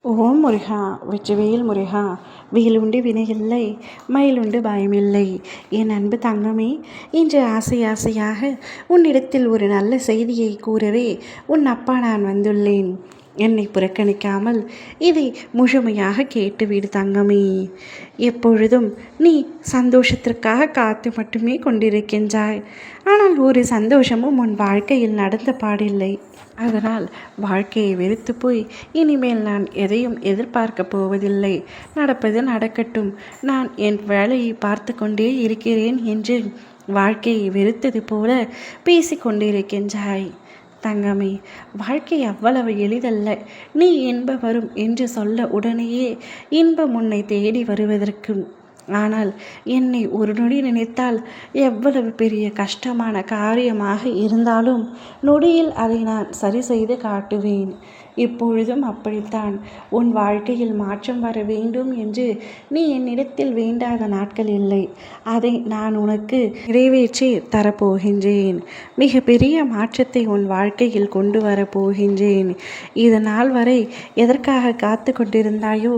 ஓம் முருகா வெற்றிவேல் முருகா. வேலுண்டு வினையில்லை, மயிலுண்டு பயமில்லை. என் அன்பு தங்கமே, இன்று ஆசையாக உன்னிடத்தில் ஒரு நல்ல செய்தியை கூறவே உன் அப்பா நான் வந்துள்ளேன். என்னை புறக்கணிக்காமல் இதை முழுமையாக கேட்டுவிடு தங்கமே. எப்பொழுதும் நீ சந்தோஷத்திற்காக காத்து மட்டுமே கொண்டிருக்கின்றாய். ஆனால் ஒரு சந்தோஷமும் உன் வாழ்க்கையில் நடந்த பாடில்லை. அதனால் வாழ்க்கையை வெறுத்து போய் இனிமேல் நான் எதையும் எதிர்பார்க்க போவதில்லை, நடப்பது நடக்கட்டும், நான் என் வேலையை பார்த்து கொண்டே இருக்கிறேன் என்று வாழ்க்கையை வெறுத்தது போல பேசிக்கொண்டிருக்கின்றாய். தங்கமே, வாழ்க்கை அவ்வளவு எளிதல்ல. நீ இன்பம் வரும் என்று சொல்ல உடனேயே இன்பம் உன்னை தேடி வருவதற்கும். ஆனால் என்னை ஒரு நொடி நினைத்தால் எவ்வளவு பெரிய கஷ்டமான காரியமாக இருந்தாலும் நொடியில் அதை நான் சரி செய்து காட்டுவேன். இப்பொழுதும் அப்படித்தான். உன் வாழ்க்கையில் மாற்றம் வர வேண்டும் என்று நீ என்னிடத்தில் வேண்டாத நாட்கள் இல்லை. அதை நான் உனக்கு நிறைவேற்றி தரப்போகின்றேன். மிக பெரிய மாற்றத்தை உன் வாழ்க்கையில் கொண்டு வரப்போகின்றேன். இது நாள் வரை எதற்காக காத்து கொண்டிருந்தாயோ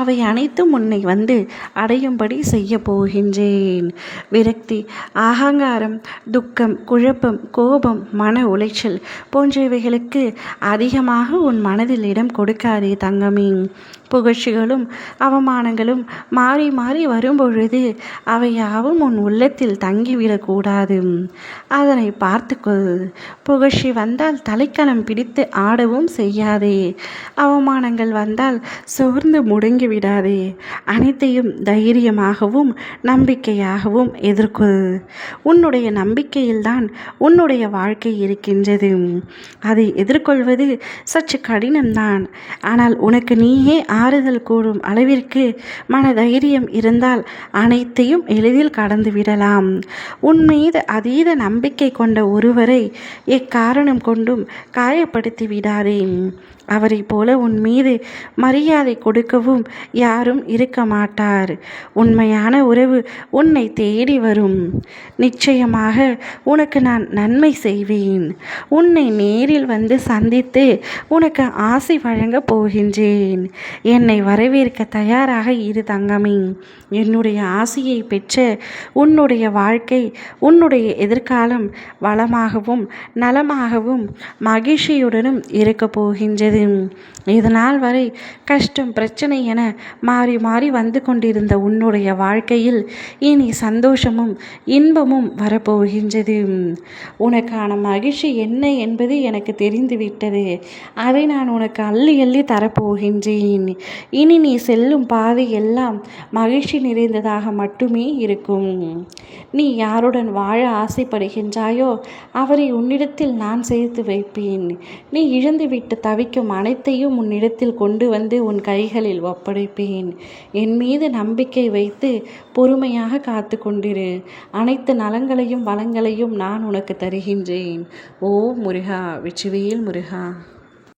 அவை அனைத்தும் உன்னை வந்து அடையும்படி செய்ய போகின்றேன். விரக்தி, அகங்காரம், துக்கம், குழப்பம், கோபம், மன உளைச்சல் போன்றவைகளுக்கு அதிகமாக உன் மனதில் இடம் கொடுக்காதே தங்கமே. புகழ்ச்சிகளும் அவமானங்களும் மாறி மாறி வரும்பொழுது அவை யாவும் உன் உள்ளத்தில் தங்கிவிடக்கூடாது. அதனை பார்த்துக்கொள். புகழ்ச்சி வந்தால் தலைக்கணம் பிடித்து ஆடவும் செய்யாதே. அவமானங்கள் வந்தால் சோர்ந்து முடங்கி விடாதே. அனைத்தையும் தைரியமாகவும் நம்பிக்கையாகவும் எதிர்கொள். உன்னுடைய நம்பிக்கையில்தான் உன்னுடைய வாழ்க்கை இருக்கின்றது. அதை எதிர்கொள்வது சற்று கடினம்தான். ஆனால் உனக்கு நீயே ஆறுதல் கூறும் அளவிற்கு மன தைரியம் இருந்தால் அனைத்தையும் எளிதில் கடந்து விடலாம். உன் மீது அதீத நம்பிக்கை கொண்ட ஒருவரை எக்காரணம் கொண்டும் காயப்படுத்தி விடாதே. அவரை போல உன் மீது மரியாதை கொடுக்கவும் யாரும் இருக்க மாட்டார். உண்மையான உறவு உன்னை தேடி வரும். நிச்சயமாக உனக்கு நான் நன்மை செய்வேன். உன்னை நேரில் வந்து சந்தித்து உனக்கு ஆசை வழங்கப் போகின்றேன். என்னை வரவேற்க தயாராக இரு தங்கமே. என்னுடைய ஆசையை பெற்ற உன்னுடைய வாழ்க்கை, உன்னுடைய எதிர்காலம் வளமாகவும் நலமாகவும் மகிழ்ச்சியுடனும் இருக்க போகின்றது. இதனால் வரை கஷ்டம் பிரச்சனை என மாறி மாறி வந்து கொண்டிருந்த உன்னுடைய வாழ்க்கையில் இனி சந்தோஷமும் இன்பமும் வரப்போகின்றது. உனக்கான மகிழ்ச்சி என்ன என்பது எனக்கு தெரிந்துவிட்டது. அதை நான் உனக்கு அள்ளி அள்ளி தரப்போகின்றேன். இனி நீ செல்லும் பாதை எல்லாம் மகிழ்ச்சி நிறைந்ததாக மட்டுமே இருக்கும். நீ யாருடன் வாழ ஆசைப்படுகின்றாயோ அவரை உன்னிடத்தில் நான் சேர்த்து வைப்பேன். நீ இழந்துவிட்டு தவிக்கும் அனைத்தையும் உன்னிடத்தில் கொண்டு வந்து உன் கைகளில் ஒப்படைப்பேன். என் மீது நம்பிக்கை வைத்து பொறுமையாக காத்து கொண்டிரு. அனைத்து நலங்களையும் வளங்களையும் நான் உனக்கு தருகின்றேன். ஓ முருகா, வெற்றிவேல் முருகா.